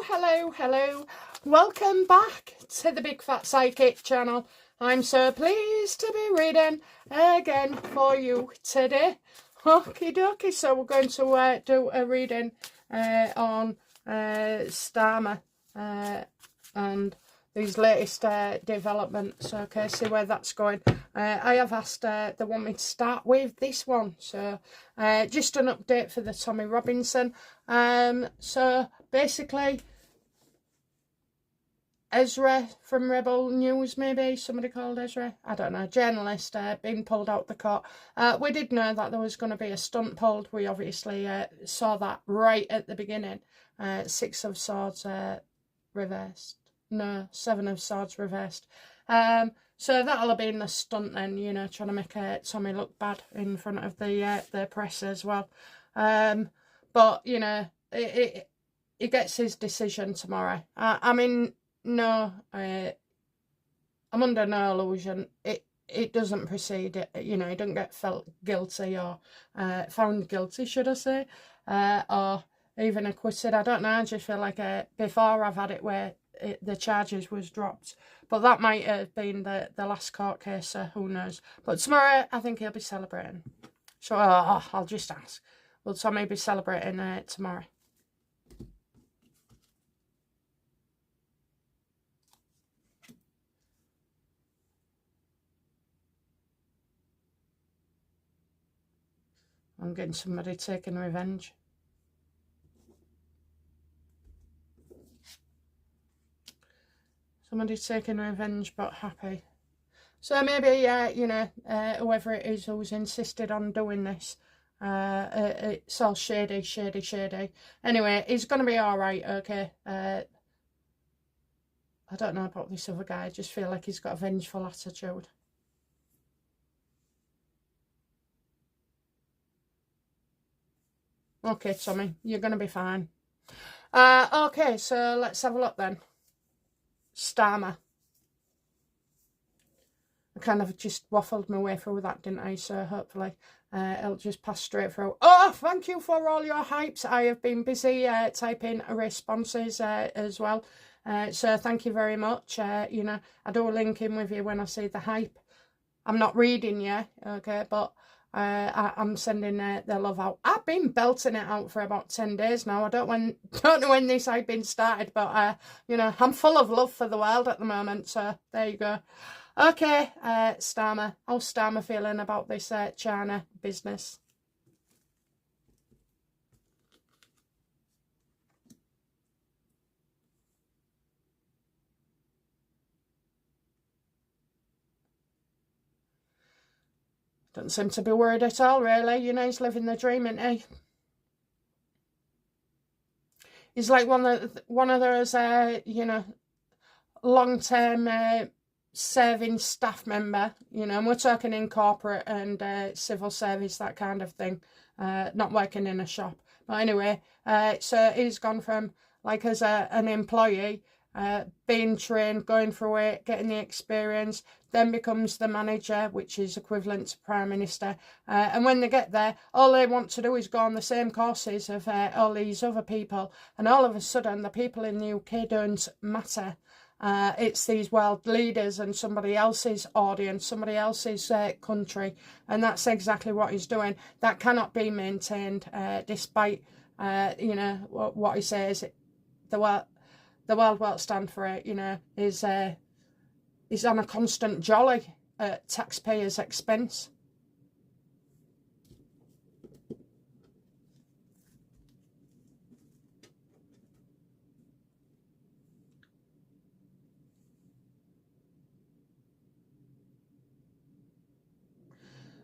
Hello. Welcome back to the Big Fat Psychic channel. I'm so pleased to be reading again for you today. Okie dokie, so we're going to do a reading on Starmer and these latest developments. Okay, see where that's going. I have asked they want me to start with this one, so just an update for the Tommy Robinson. So basically, Ezra from Rebel News, maybe somebody called Ezra, I don't know, journalist, being pulled out the court. We did know that there was going to be a stunt pulled. We obviously saw that right at the beginning. Six of Swords reversed. No, Seven of Swords reversed. So that'll have been the stunt then, you know, trying to make Tommy look bad in front of the press as well. But, you know, he gets his decision tomorrow. I mean, no, I'm under no illusion. It doesn't proceed. You know, he doesn't get felt guilty or found guilty, should I say, or even acquitted. I don't know. I just feel like before I've had it where the charges was dropped, but that might have been the last court case. So who knows? But tomorrow, I think he'll be celebrating. So I'll just ask: will Tommy be celebrating tomorrow? I'm getting somebody taking revenge. Somebody taking revenge but happy. So maybe, you know, whoever it is who's insisted on doing this, it's all shady. Anyway, he's going to be alright, okay? I don't know about this other guy. I just feel like he's got a vengeful attitude. Okay, Tommy, you're going to be fine. Okay, so let's have a look then. Starmer. I kind of just waffled my way through that, didn't I? So hopefully it'll just pass straight through. Oh, thank you for all your hypes. I have been busy typing responses as well. So thank you very much. You know, I do link in with you when I see the hype. I'm not reading you, okay, but I'm sending the love out. I've been belting it out for about 10 days now. I don't know when this hype been started, but you know, I'm full of love for the world at the moment. So there you go. Okay, Starmer. How's Starmer feeling about this China business? Doesn't seem to be worried at all, really. You know, he's living the dream, isn't he? He's like one of those, you know, long-term serving staff member, you know, and we're talking in corporate and civil service, that kind of thing, not working in a shop. But anyway, so he's gone from, like, as an employee, being trained, going through it, getting the experience, then becomes the manager, which is equivalent to Prime Minister. And when they get there, all they want to do is go on the same courses of all these other people. And all of a sudden, the people in the UK don't matter. It's these world leaders and somebody else's audience, somebody else's country. And that's exactly what he's doing. That cannot be maintained despite, you know, what he says. The world won't stand for it, you know, is on a constant jolly at taxpayers' expense.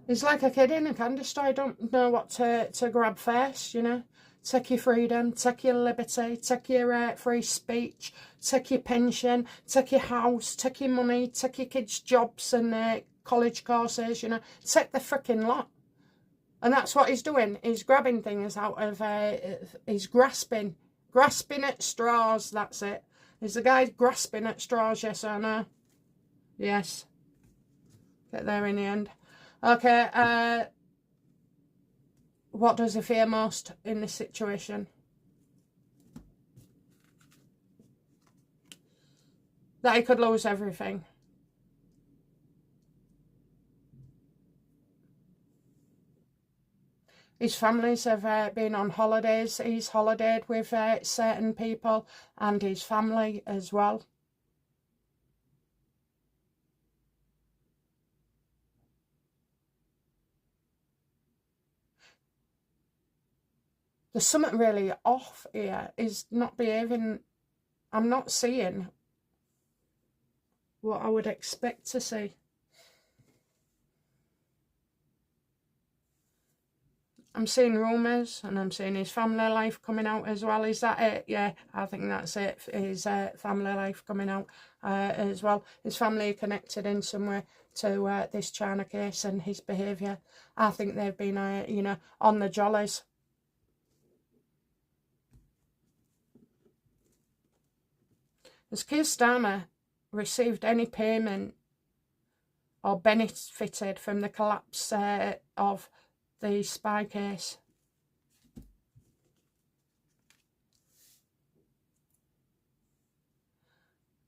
He's like a kid in a candy store. I don't know what to grab first, you know. Take your freedom, take your liberty, take your free speech, take your pension, take your house, take your money, take your kids' jobs and college courses, you know. Take the freaking lot. And that's what he's doing. He's grabbing things out of, he's grasping at straws, that's it. Is the guy grasping at straws, yes or no? Yes. Get there in the end. Okay, what does he fear most in this situation? That he could lose everything. His families have been on holidays. He's holidayed with certain people and his family as well. There's something really off here. He's not behaving. I'm not seeing what I would expect to see. I'm seeing rumours and I'm seeing his family life coming out as well. Is that it? Yeah, I think that's it. His family life coming out as well. His family are connected in some way to this China case and his behaviour. I think they've been, you know, on the jollies. Has Keir Starmer received any payment or benefited from the collapse of the spy case?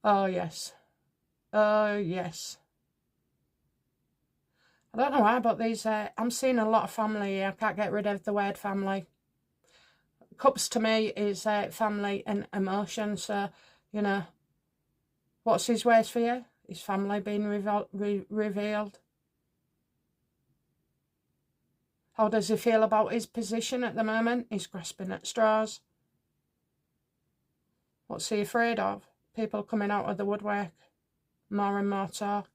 Oh yes. Oh yes. I don't know why, but these I'm seeing a lot of family here. I can't get rid of the word family. Cups to me is family and emotion. So, you know, what's his ways for you? His family being revealed. How does he feel about his position at the moment? He's grasping at straws. What's he afraid of? People coming out of the woodwork. More and more talk.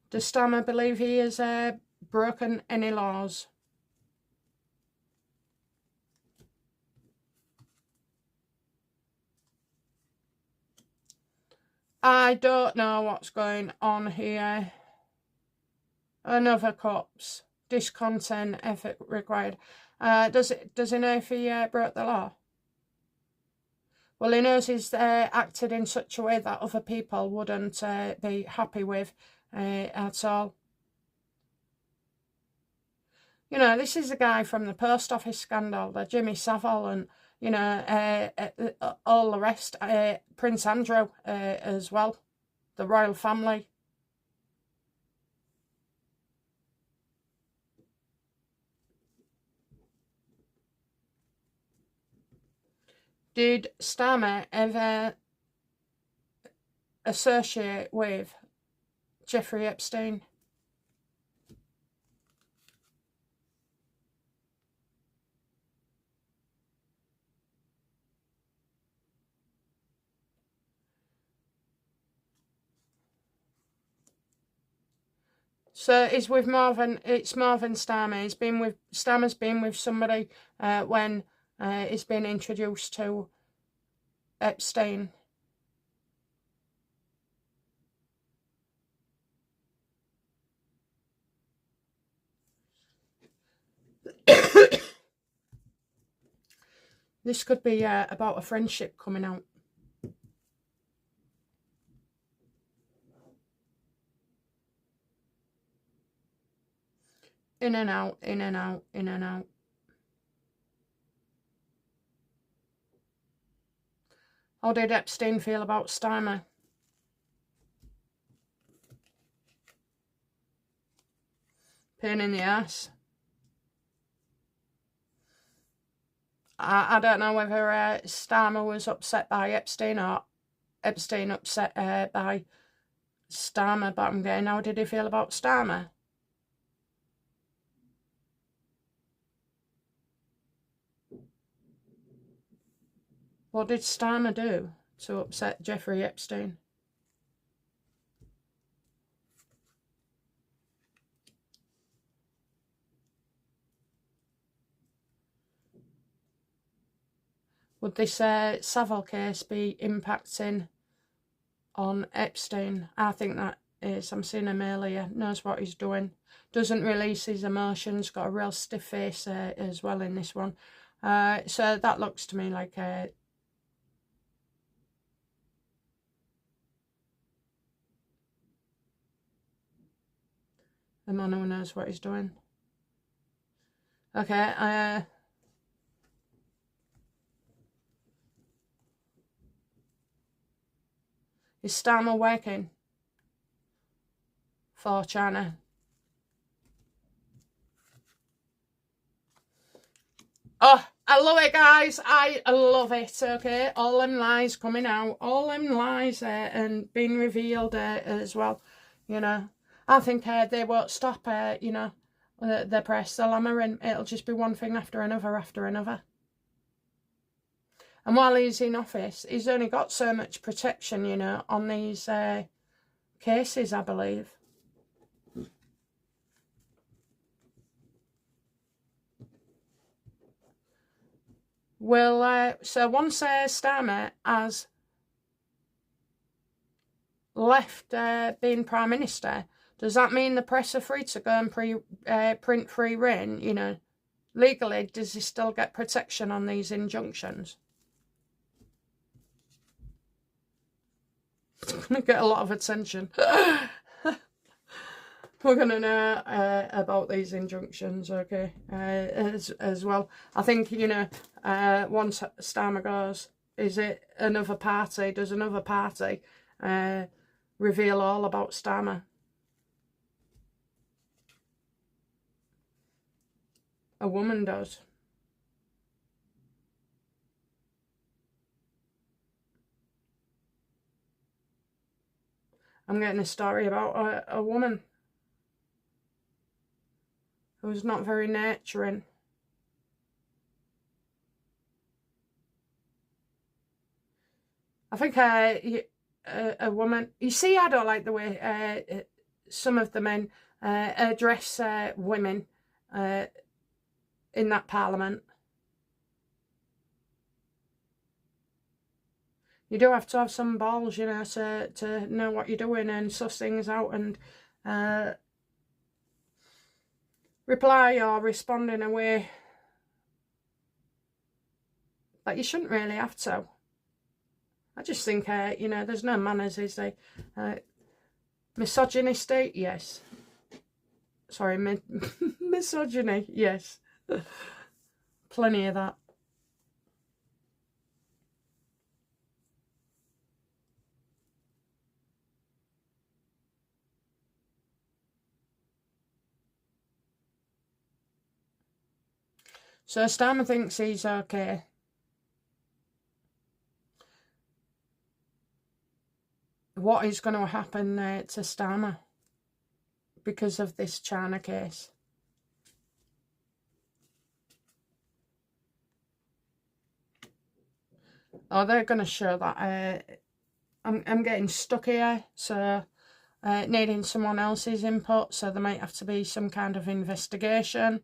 Does Starmer believe he has broken any laws? I don't know what's going on here. Another corpse. Discontent, effort required. Does he know if he broke the law? Well, he knows he's acted in such a way that other people wouldn't be happy with at all. You know, this is a guy from the post office scandal, the Jimmy Savile and, you know, all the rest. Prince Andrew as well, the royal family. Did Starmer ever associate with Jeffrey Epstein? So it's with Marvin. It's Marvin Starmer. Starmer's been with somebody when he's been introduced to Epstein. This could be about a friendship coming out. In and out, in and out, in and out. How did Epstein feel about Starmer? Pain in the ass. I don't know whether Starmer was upset by Epstein or Epstein upset by Starmer, but I'm getting, how did he feel about Starmer? What did Starmer do to upset Jeffrey Epstein? Would this Savile case be impacting on Epstein? I think that is. I'm seeing him earlier, knows what he's doing, doesn't release his emotions, got a real stiff face as well in this one. So that looks to me like a man who knows what he's doing. Okay, Is Starmer working for China? Oh, I love it, guys. I love it, okay? All them lies coming out. All them lies and being revealed as well, you know. I think they won't stop, you know, the press, the hammering. It'll just be one thing after another after another. And while he's in office, he's only got so much protection, you know, on these cases, I believe. Well, so once Starmer has left being Prime Minister, does that mean the press are free to go and print free reign? You know, legally, does he still get protection on these injunctions? It's going to get a lot of attention. We're going to know about these injunctions, okay, as well. I think, you know, once Starmer goes, is it another party? Does another party reveal all about Starmer? A woman does. I'm getting a story about a woman who's not very nurturing. I think a woman... You see, I don't like the way some of the men address women in that parliament. You do have to have some balls, you know, to know what you're doing and suss things out and reply or respond in a way that you shouldn't really have to. I just think, you know, there's no manners, is there? Misogynistic, yes. Sorry, misogyny, yes. Plenty of that. So Starmer thinks he's okay. What is going to happen to Starmer because of this China case? Oh, they're going to show that. I'm getting stuck here, so needing someone else's input, so there might have to be some kind of investigation.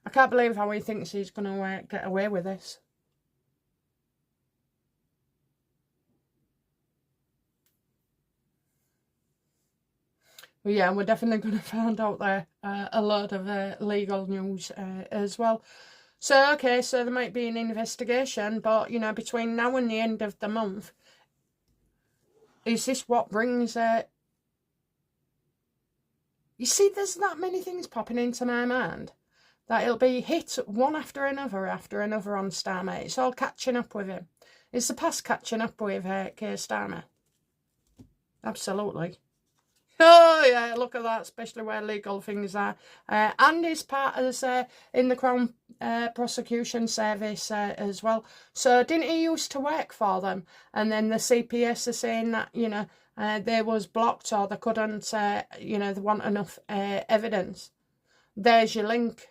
I can't believe how he thinks he's going to get away with this. But yeah, we're definitely going to find out there a lot of legal news as well. So, okay, so there might be an investigation, but, you know, between now and the end of the month, is this what brings... You see, there's that many things popping into my mind that it'll be hit one after another on Starmer. It's all catching up with him. It's the past catching up with Keir Starmer. Absolutely. Oh, yeah, look at that, especially where legal things are. And his part as in the Crown Prosecution Service as well. So didn't he used to work for them? And then the CPS are saying that, you know, they was blocked or they couldn't, you know, they want enough evidence. There's your link.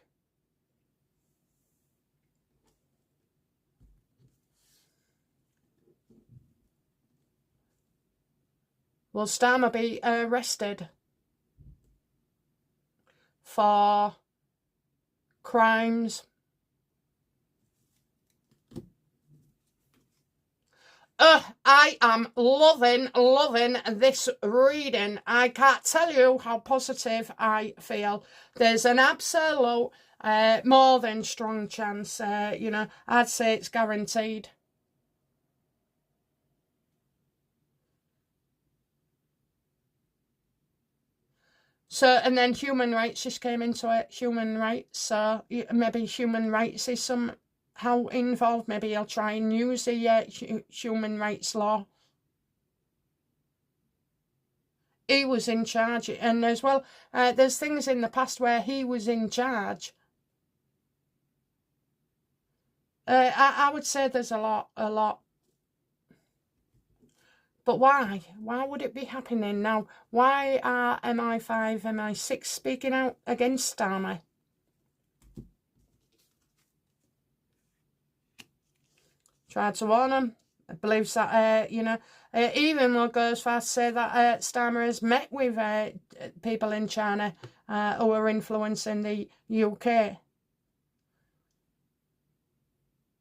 Will Starmer be arrested for crimes? I am loving this reading. I can't tell you how positive I feel. There's an absolute more than strong chance, you know, I'd say it's guaranteed. So, and then human rights just came into it, human rights. So maybe human rights is somehow involved. Maybe he'll try and use the human rights law. He was in charge, and as well, there's things in the past where he was in charge. I would say there's a lot. But why? Why would it be happening now? Why are MI5, MI6 speaking out against Starmer? Tried to warn him. Believes that, even will go as far as to say that Starmer has met with people in China who are influencing the UK.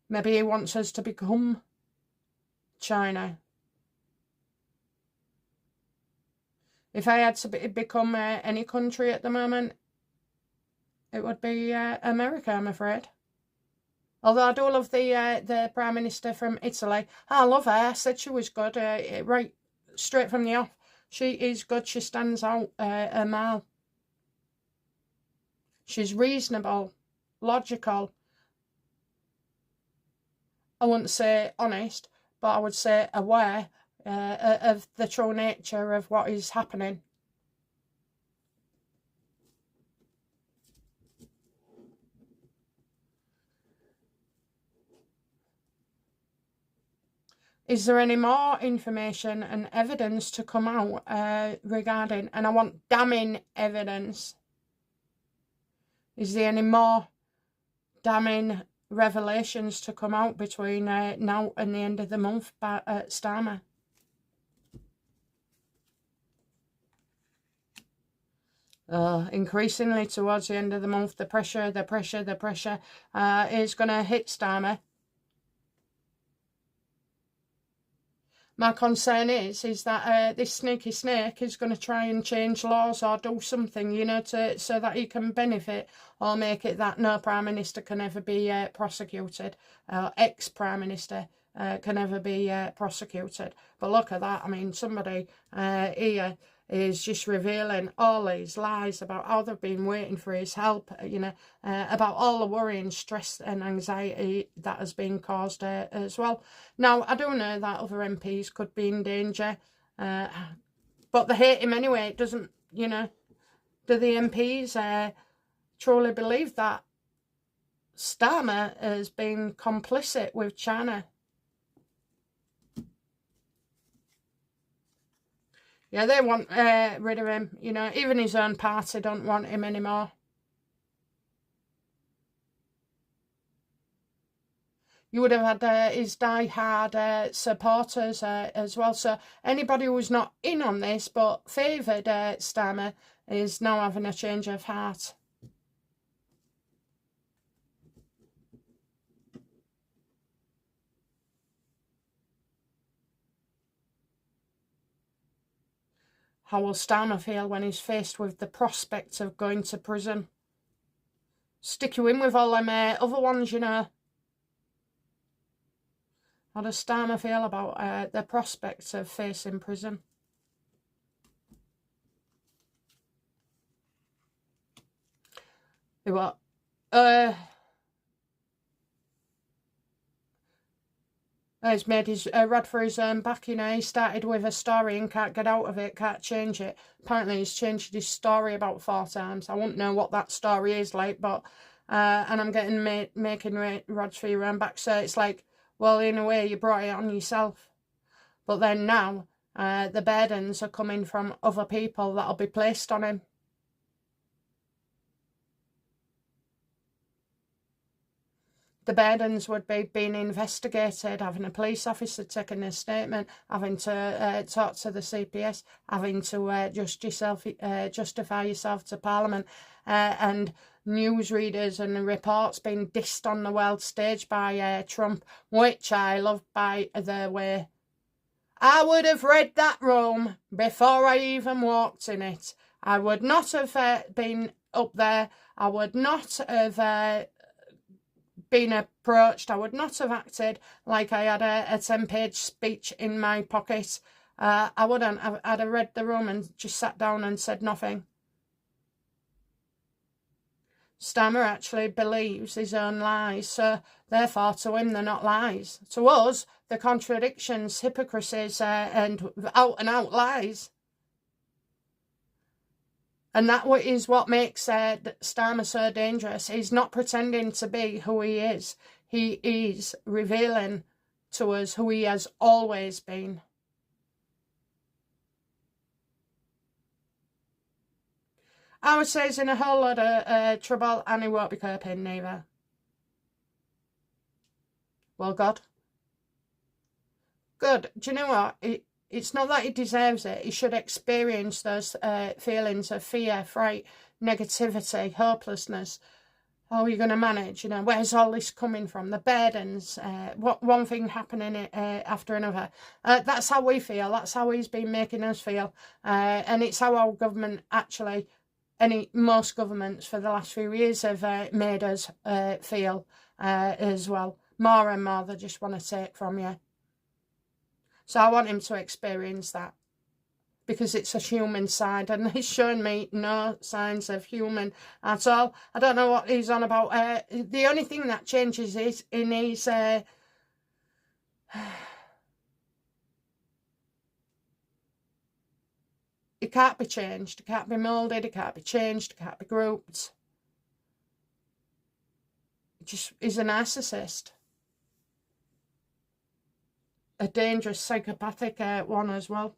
Maybe he wants us to become China. If I had to become any country at the moment, it would be America, I'm afraid. Although I do love the Prime Minister from Italy. I love her. I said she was good. Right, straight from the off. She is good. She stands out a mile. She's reasonable, logical. I wouldn't say honest, but I would say aware of the true nature of what is happening. Is there any more information and evidence to come out regarding, and I want damning evidence, is there any more damning revelations to come out between now and the end of the month by Starmer? Increasingly towards the end of the month, the pressure is going to hit Starmer. My concern is that this sneaky snake is going to try and change laws or do something, so that he can benefit, or make it that no Prime Minister can ever be prosecuted, ex-Prime Minister can ever be prosecuted. But look at that. I mean, somebody here is just revealing all these lies about how they've been waiting for his help, about all the worry and stress and anxiety that has been caused as well. Now, I do know that other MPs could be in danger, but they hate him anyway. It doesn't, do the MPs truly believe that Starmer has been complicit with China? Yeah, they want rid of him. Even his own party don't want him anymore. You would have had his die-hard supporters as well. So anybody who was not in on this but favoured Starmer is now having a change of heart. How will Starmer feel when he's faced with the prospect of going to prison? Stick you in with all them other ones, How does Starmer feel about the prospect of facing prison? What? He's made his rod for his own back, He started with a story and can't get out of it, can't change it. Apparently he's changed his story about 4 times. I wouldn't know what that story is like, but and I'm getting making rods for your own back. So it's like, well, in a way, you brought it on yourself. But then now, the burdens are coming from other people that'll be placed on him. The burdens would be being investigated, having a police officer taking a statement, having to talk to the CPS, having to justify yourself to Parliament, and newsreaders and reports being dissed on the world stage by Trump, which I love, by the way. I would have read that room before I even walked in it. I would not have been up there. I would not have been approached. I would not have acted like I had a 10-page speech in my pocket. I wouldn't. I'd have read the room and just sat down and said nothing. Starmer actually believes his own lies, so therefore to him they're not lies. To us, they're contradictions, hypocrisies, and out-and-out lies. And that is what makes Starmer so dangerous. He's not pretending to be who he is. He is revealing to us who he has always been. I would say he's in a whole lot of trouble, and he won't be coping neither. Well, God. Good. Do you know what? It's not that he deserves it. He should experience those feelings of fear, fright, negativity, hopelessness. How are you going to manage? You know, where's all this coming from? The burdens, what one thing happening after another. That's how we feel. That's how he's been making us feel. And it's how our government actually, most governments for the last few years have made us feel as well. More and more they just want to take from you. So I want him to experience that, because it's a human side, and he's showing me no signs of human at all. I don't know what he's on about. The only thing that changes is in his... it can't be changed. It can't be moulded. It can't be changed. It can't be grouped. It just is a narcissist. A dangerous psychopathic one as well.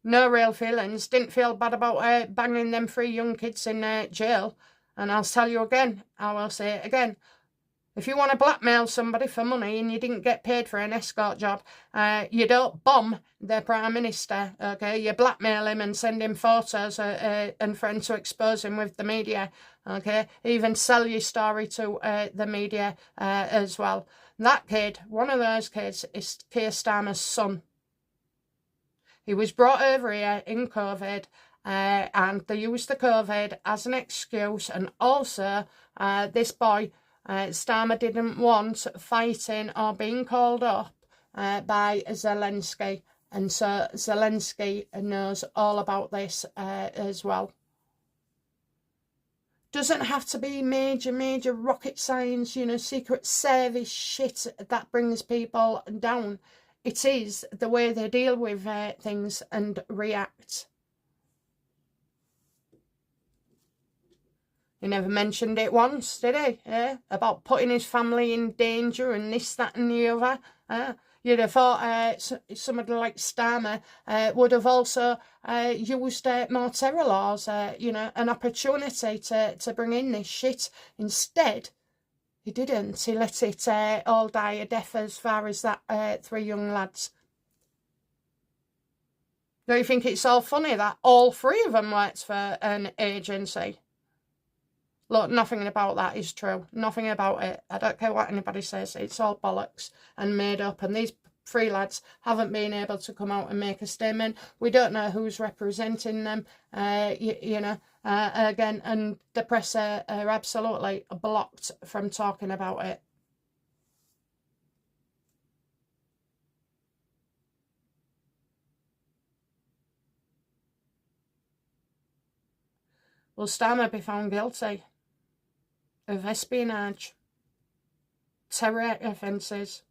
No real feelings. Didn't feel bad about banging them 3 young kids in jail. And I'll tell you again, I will say it again. If you want to blackmail somebody for money and you didn't get paid for an escort job, you don't bomb the Prime Minister, okay? You blackmail him and send him photos and threaten to expose him with the media, okay? Even sell your story to the media as well. That kid, one of those kids, is Keir Starmer's son. He was brought over here in COVID, and they used the COVID as an excuse. And also, this boy, Starmer, didn't want fighting or being called up by Zelensky. And so Zelensky knows all about this as well. Doesn't have to be major rocket science, you know, secret service shit that brings people down. It is the way they deal with things and react. He never mentioned it once, did he? Yeah? About putting his family in danger and this, that and the other. You'd have thought somebody like Starmer would have also used more terror laws, you know, an opportunity to bring in this shit. Instead, he didn't. He let it all die a death as far as that 3 young lads. Do you think it's all funny that all 3 of them worked for an agency? Look, nothing about that is true. Nothing about it. I don't care what anybody says. It's all bollocks and made up. And these 3 lads haven't been able to come out and make a statement. We don't know who's representing them, you know, again. And the press are absolutely blocked from talking about it. Will Starmer be found guilty of espionage, terror offences?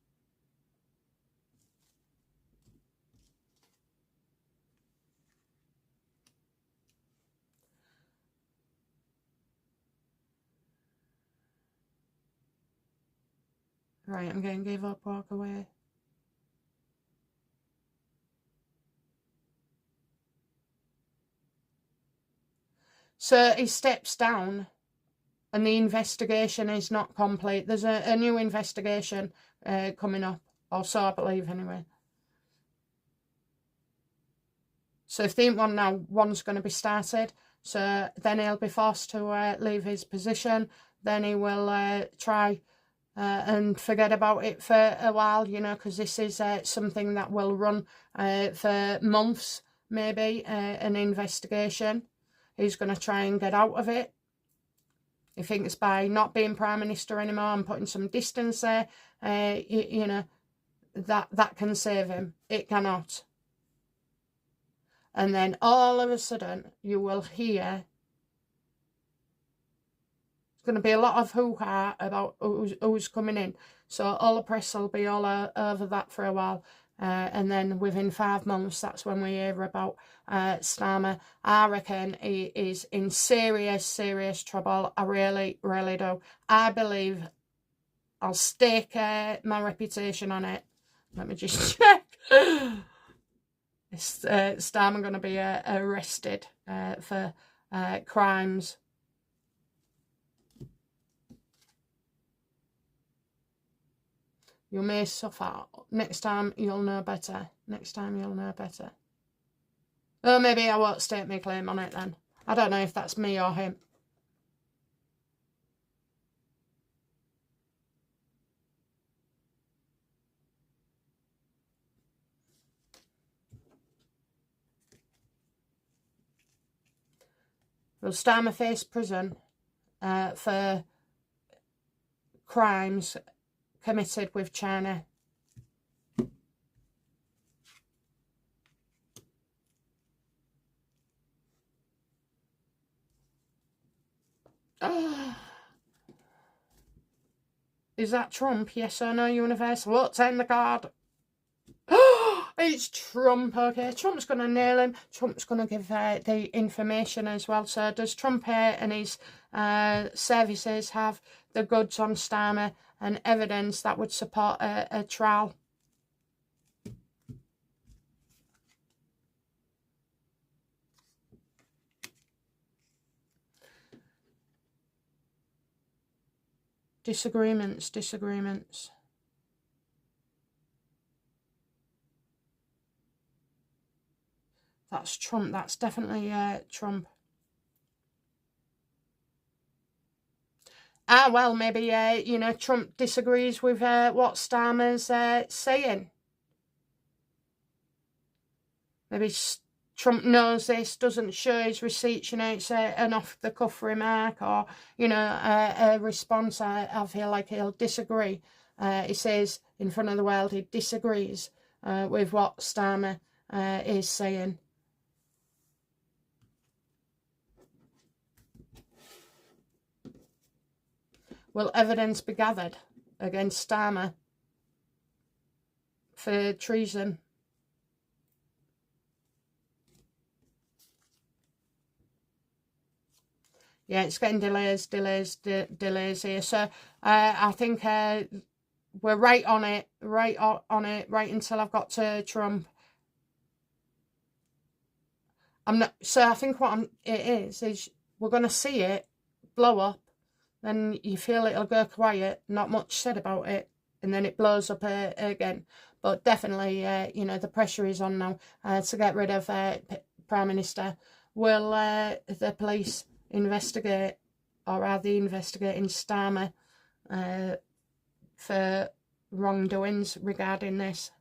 Right, I'm going to give up, walk away. So he steps down and the investigation is not complete. There's a new investigation coming up, or so I believe anyway. So if they want now, one's going to be started. So then he'll be forced to leave his position. Then he will try and forget about it for a while, you know, because this is something that will run for months, maybe, an investigation. He's going to try and get out of it. He thinks by not being Prime Minister anymore and putting some distance there, you know, that can save him. It cannot. And then all of a sudden, you will hear going to be a lot of hoo-ha about who's coming in. So all the press will be all over that for a while. And then within 5 months, that's when we hear about Starmer. I reckon he is in serious, serious trouble. I really, really do. I believe I'll stake my reputation on it. Let me just check. Is Starmer going to be arrested for crimes? You may suffer. Next time you'll know better. Next time you'll know better. Oh, maybe I won't stake my claim on it then. I don't know if that's me or him. Will Starmer face prison for crimes committed with China? Is that Trump? Yes or no, Universal? What's in the card? It's Trump. Okay, Trump's going to nail him. Trump's going to give the information as well. So does Trump and his services have the goods on Starmer and evidence that would support a trial? Disagreements. That's Trump. That's definitely Trump. Well, maybe, you know, Trump disagrees with what Starmer's saying. Maybe Trump knows this, doesn't show his receipts, you know, it's an off-the-cuff remark or, you know, a response. I feel like he'll disagree. He says in front of the world he disagrees with what Starmer is saying. Will evidence be gathered against Starmer for treason? Yeah, it's getting delays here. So I think we're right on it, right until I've got to Trump. I'm not. So I think what it is we're going to see it blow up. Then you feel it'll go quiet, not much said about it, and then it blows up again. But definitely, you know, the pressure is on now to get rid of Prime Minister. Will the police investigate, or are they investigating Starmer for wrongdoings regarding this?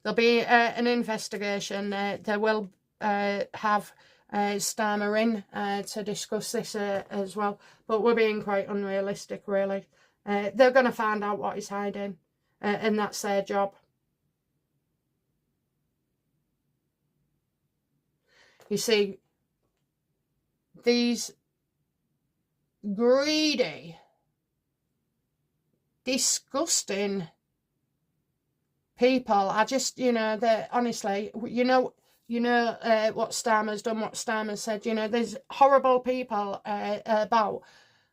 There'll be an investigation. They will have Starmer in to discuss this as well, but we're being quite unrealistic, really. They're going to find out what he's hiding, and that's their job. You see, these greedy, disgusting people, I just, you know, they're honestly, you know what Starmer's done, what Starmer said, you know, there's horrible people about,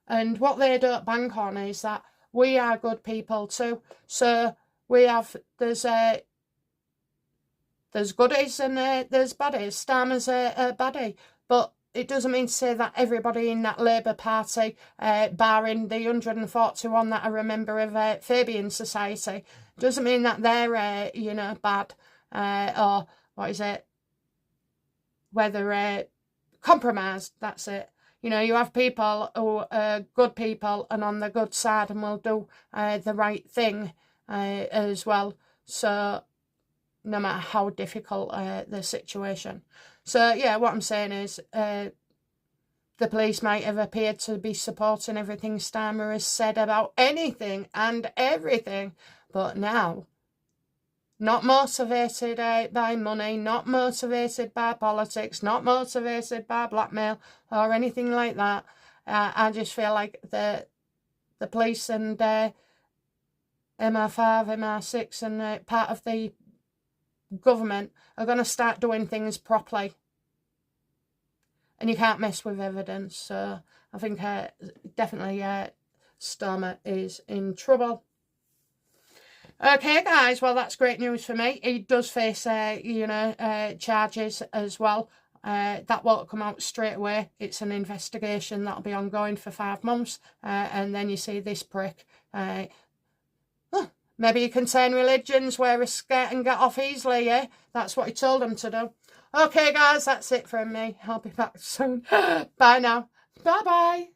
and what they don't bank on is that we are good people too. So we have, there's goodies and there's baddies. Starmer's a baddie, but it doesn't mean to say that everybody in that Labour Party, barring the 141 that I remember of Fabian Society, doesn't mean that they're, you know, bad, or what is it, whether compromised, that's it. You know, you have people who are good people and on the good side and will do the right thing as well. So no matter how difficult the situation. So yeah, what I'm saying is the police might have appeared to be supporting everything Starmer has said about anything and everything, but now not motivated by money, not motivated by politics, not motivated by blackmail or anything like that. I just feel like the police and MI5, MI6 and part of the government are going to start doing things properly. And you can't mess with evidence. So I think definitely Starmer is in trouble. Okay, guys, well, that's great news for me. He does face, charges as well. That won't come out straight away. It's an investigation that'll be ongoing for 5 months. And then you see this prick. Maybe you can turn religions, wear a skirt and get off easily, yeah? That's what he told them to do. Okay, guys, that's it from me. I'll be back soon. Bye now. Bye-bye.